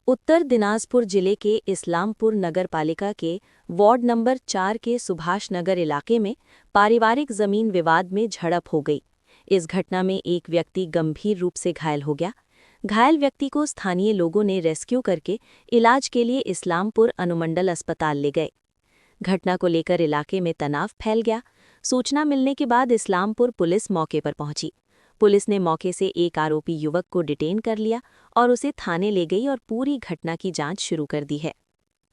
उत्तर दिनाजपुर जिले के इस्लामपुर नगर पालिका के वार्ड नंबर 4 के सुभाष नगर इलाके में पारिवारिक जमीन विवाद में झड़प हो गई। इस घटना में एक व्यक्ति गंभीर रूप से घायल हो गया। घायल व्यक्ति को स्थानीय लोगों ने रेस्क्यू करके इलाज के लिए इस्लामपुर अनुमंडल अस्पताल ले गए। घटना को लेकर इलाके में तनाव फैल गया। सूचना मिलने के बाद इस्लामपुर पुलिस मौके पर पहुंची। पुलिस ने मौके से एक आरोपी युवक को डिटेन कर लिया और उसे थाने ले गई और पूरी घटना की जांच शुरू कर दी है।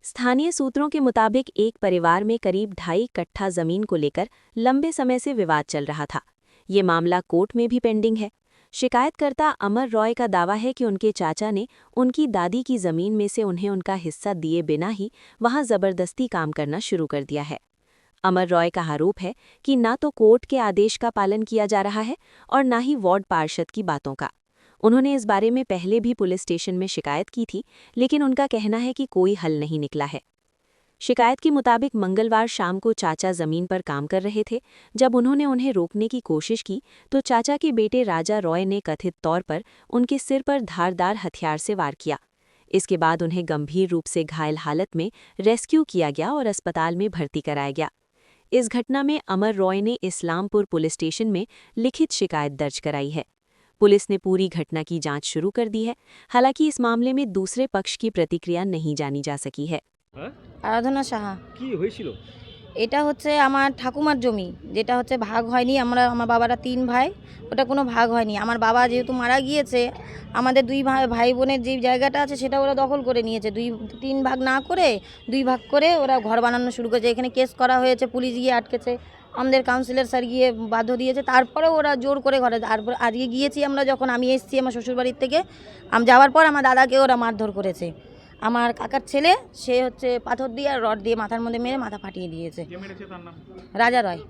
स्थानीय सूत्रों के मुताबिक एक परिवार में करीब 2.5 कट्ठा जमीन को लेकर लंबे समय से विवाद चल रहा था। ये मामला कोर्ट में भी पेंडिंग है। शिकायतकर्ता अमर रॉय का दावा है कि उनके चाचा ने उनकी दादी की जमीन में से उन्हें उनका हिस्सा दिए बिना ही वहां जबरदस्ती काम करना शुरू कर दिया है। अमर रॉय का आरोप है कि न तो कोर्ट के आदेश का पालन किया जा रहा है और न ही वार्ड पार्षद की बातों का। उन्होंने इस बारे में पहले भी पुलिस स्टेशन में शिकायत की थी, लेकिन उनका कहना है कि कोई हल नहीं निकला है। शिकायत के मुताबिक मंगलवार शाम को चाचा जमीन पर काम कर रहे थे। जब उन्होंने उन्हें रोकने की कोशिश की तो चाचा के बेटे राजा रॉय ने कथित तौर पर उनके सिर पर धारदार हथियार से वार किया। इसके बाद उन्हें गंभीर रूप से घायल हालत में रेस्क्यू किया गया और अस्पताल में भर्ती कराया गया। इस घटना में अमर रॉय ने इस्लामपुर पुलिस स्टेशन में लिखित शिकायत दर्ज कराई है। पुलिस ने पूरी घटना की जांच शुरू कर दी है। हालांकि इस मामले में दूसरे पक्ष की प्रतिक्रिया नहीं जानी जा सकी है। আরাধনা সাহা কি হয়েছিল? এটা হচ্ছে আমার ঠাকুমার জমি, যেটা হচ্ছে ভাগ হয়নি। আমার বাবারা 3 ভাই, ওটা কোনো ভাগ হয়নি। আমার বাবা যেহেতু মারা গিয়েছে, আমাদের 2 ভাই বোনের যে জায়গাটা আছে সেটা ওরা দখল করে নিয়েছে। 3 ভাগ না করে 2 ভাগ করে ওরা ঘর বানানো শুরু করেছে। এখানে কেস করা হয়েছে, পুলিশ গিয়ে আটকেছে, আমাদের কাউন্সিলর স্যার গিয়ে বাধ্য দিয়েছে, তারপরে ওরা জোর করে ঘরে। তারপর আজকে গিয়েছি আমরা, যখন আমি এসেছি আমার শ্বশুরবাড়ির থেকে, আমি যাওয়ার পর আমার দাদাকে ওরা মারধর করেছে। আমার কাকার ছেলে সে হচ্ছে পাথর দিয়ে আর রড দিয়ে মাথার মধ্যে মেরে মাথা ফাটিয়ে দিয়েছে। কে মেরেছে তার নাম? রাজা রয়।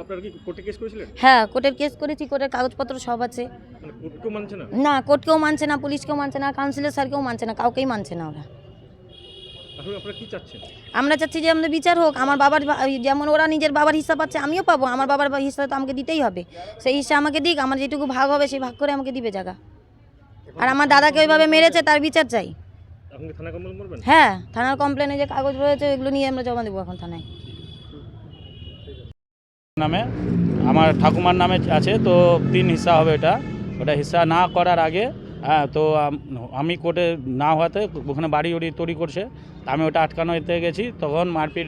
আপনারা কি কোর্টে কেস করেছিলেন? হ্যাঁ, কোর্টের কেস করেছি, কোর্টের কাগজপত্র সব আছে। মানে কোর্টকেও মানছে না? না, কোর্টকেও মানছে না, পুলিশকেও মানছে না, কাউন্সিলর স্যারকেও মানছে না, কাউকেই মানছে না ওরা। এখন আপনারা কি চাচ্ছেন? আমরা চাচ্ছি যে আমাদের বিচার হোক। আমার বাবার যেমন ওরা নিজের বাবার হিস্সা পাচ্ছে, আমিও পাবো। আমার বাবার হিস্সা তো আমাকে দিতেই হবে। সেই হিস্সা আমাকে দিক, আমার যেটুকু ভাগ হবে সেই ভাগ করে আমাকে দিবে জায়গা। আর আমার দাদাকে ওইভাবে মেরেছে, তার বিচার চাই। আপনি কি থানা কমপ্লেন করবেন? হ্যাঁ, থানার কমপ্লেনে যে কাগজ রয়েছে এগুলো নিয়ে আমরা জমা দেবো এখন থানায়। নামে আমার ঠাকুমার নামে আছে, তো 3 হিস্সা হবে। ওটা হিস্সা না করার আগে তো আমি কোর্টে না হওয়াতে ওখানে বাড়ি তৈরি করছে, আমি ওটা আটকানো এতে গেছি। তখন মারপিট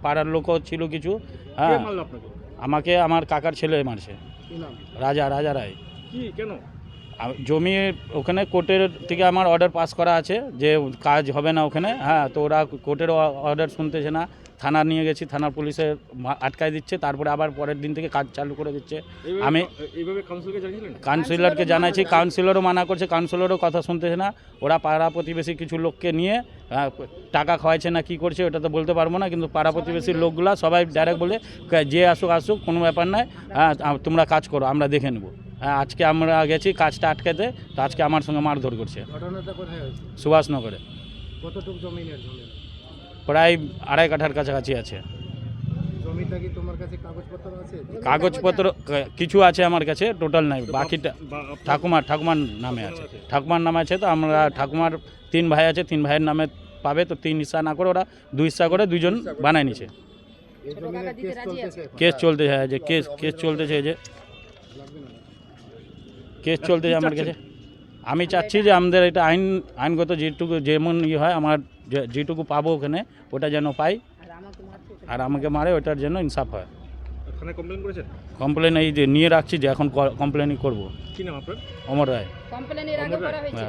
পাড়ার লোকও ছিল কিছু। হ্যাঁ, আমাকে আমার কাকার ছেলে মারছে। রাজা রায়। কি কেন? জমি ওখানে কোর্টের থেকে আমার অর্ডার পাস করা আছে যে কাজ হবে না ওখানে। হ্যাঁ, তো ওরা কোর্টের অর্ডার শুনতেছে না। থানা নিয়ে গেছি, থানার পুলিশে আটকায় দিচ্ছে, তারপরে আবার পরের দিন থেকে কাজ চালু করে দিচ্ছে। আমি এইভাবে কাউন্সিলরকে জানাইছি, কাউন্সিলরও মানা করছে, কাউন্সিলরও কথা শুনতেছে না। ওরা পাড়া প্রতিবেশী কিছু লোককে নিয়ে টাকা খাওয়াইছে না কি করছে ওটা তো বলতে পারবো না, কিন্তু পাড়া প্রতিবেশীর লোকগুলা সবাই ডাইরেক্ট বলে যে আসুক কোনো ব্যাপার নাই, হ্যাঁ তোমরা কাজ করো, আমরা দেখে নেবো। হ্যাঁ, আজকে আমরা গেছি কাজটা আটকাতে, তো আজকে আমার সঙ্গে মারধর করছে। সুভাষনগরে। কতটুকু জমিনের জমি? প্রায় 2.5 কাঠার কাছাকাছি আছে। জমিটা কি তোমার কাছে কাগজপত্র আছে? কাগজপত্র কিছু আছে আমার কাছে, টোটাল নাই। বাকিটা ঠাকুমার নামে আছে। ঠাকুমার নামে আছে, তো আমরা ঠাকুমার 3 ভাই আছে, 3 ভাইয়ের নামে পাবে, তো 3 হিস্সা না করে ওরা 2 হিস্সা করে 2জন বানায় নিছে। কেস চলতেছে, যে কেস চলতেছে, যে কেস চলতেছে আমার কাছে। আমি চাচ্ছি যে আমাদের এটা আইনগত যেটুকু যেমন হয়, আমার যেটুকু পাবো ওখানে ওটা যেন পাই, আর আমাকে মারে ওটার জন্য ইনসাফ হয়। কমপ্লেন এই যে নিয়ে রাখছি, যে এখন কমপ্লেনই করবো। কি নাম আপনার? অমর রায়। কমপ্লেনের আগে করা হয়েছে।